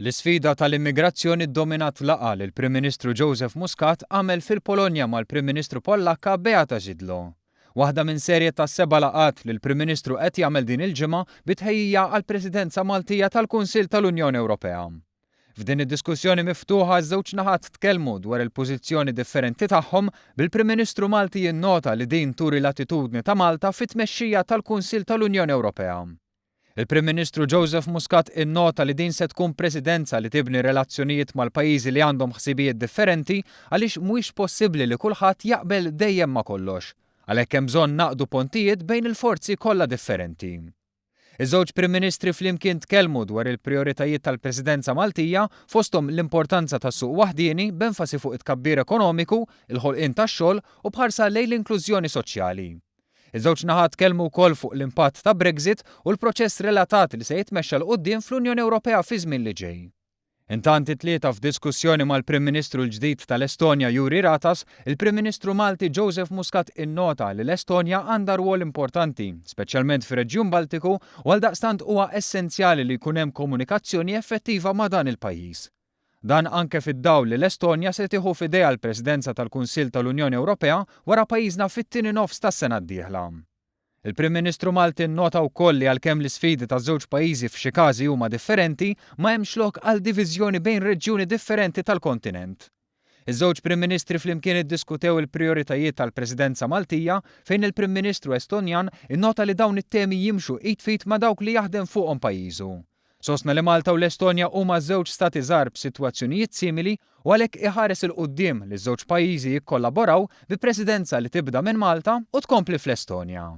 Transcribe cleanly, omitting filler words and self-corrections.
L-isfida tal-immigrazzjoni ddominat laqgħa li l-Prim Ministru Joseph Muscat għamel fil-Polonja mal-Prim Ministru Pollakka Beata Szydło. Waħda minn serje ta' 7 laqgħat li l-Prim Ministru qed jagħmel din il-ġimgħa bitħejjija għall-Presidenza Maltija tal-Kunsill tal-Unjoni Ewropea. F'din id-diskussjoni miftuħa ż-żewġ naħat tkellmu dwar il-pożizzjoni differenti tagħhom bil-Prim Ministru Malti jinnota li din turi l-attitudni ta' Malta fit-tmexxija tal-Kunsill tal-Unjoni Ewropea. Il-Prim Ministru Joseph Muscat innota li din se tkun presidenza li tibni relazzjonijiet mal-pajjiżi li għandhom ħsibijiet differenti għaliex mhuwiex possibbli li kulħadd jaqbel dejjem ma' kollox, għalhekk hemm bżonn naqdu pontijiet bejn il-forzi kollha differenti. Iż-żewġ Prim Ministri flimkien tkellmu dwar il-prijoritajiet tal-Presidenza Maltija fosthom l-importanza tas-suq waħdieni b'enfasi fuq it-tkabbir ekonomiku, il-ħolqien tax-xogħol u bħarsa lejn l-inklużjoni soċjali. Iż-żewġ naħat tkellmu wkoll fuq l-impatt ta' Brexit u l-proċess relatat li se jitmexxa l quddiem fl-Unjoni Ewropea fi żmien li ġej. Intant it-tlieta f'diskussjoni mal-Prim Ministru l-ġdid tal-Estonja Jüri Ratas, il-Prim Ministru Malti Joseph Muscat innota li l-Estonja għandha rwol importanti, speċjalment fir-Reġjun Baltiku, u għaldaqstant huwa essenzjali li jkun hemm komunikazzjoni effettiva ma' dan il-pajjiż. Dan anke fid-dawl li l-Estonja se tieħu f'idejha l-Presidenza tal-Kunsill tal-Unjoni Ewropea wara pajjiżna fit-tieni nofs tas-sena d-dieħla. Il-Prim Ministru Malti nnota wkoll li għalkemm l-isfidi taż-żewġ pajjiżi f'xi każi huma differenti, ma hemmx lok għal diviżjoni bejn reġjuni differenti tal-kontinent. Iż-żewġ Prim Ministri flimkien iddiskutew il-prijoritajiet tal-Presidenza Maltija fejn il-Prim Ministru Estonjan innota li dawn it-temi jimxu id fit ma' dawk li jaħdem fuqhom pajjiżu. Sostna li Malta u l-Estonja huma żewġ stati żgħar b'sitwazzjonijiet simili u għalhekk iħares il-quddiem li ż-żewġ pajjiżi jikkollaboraw bi presidenza li tibda minn Malta u tkompli fl-Estonja.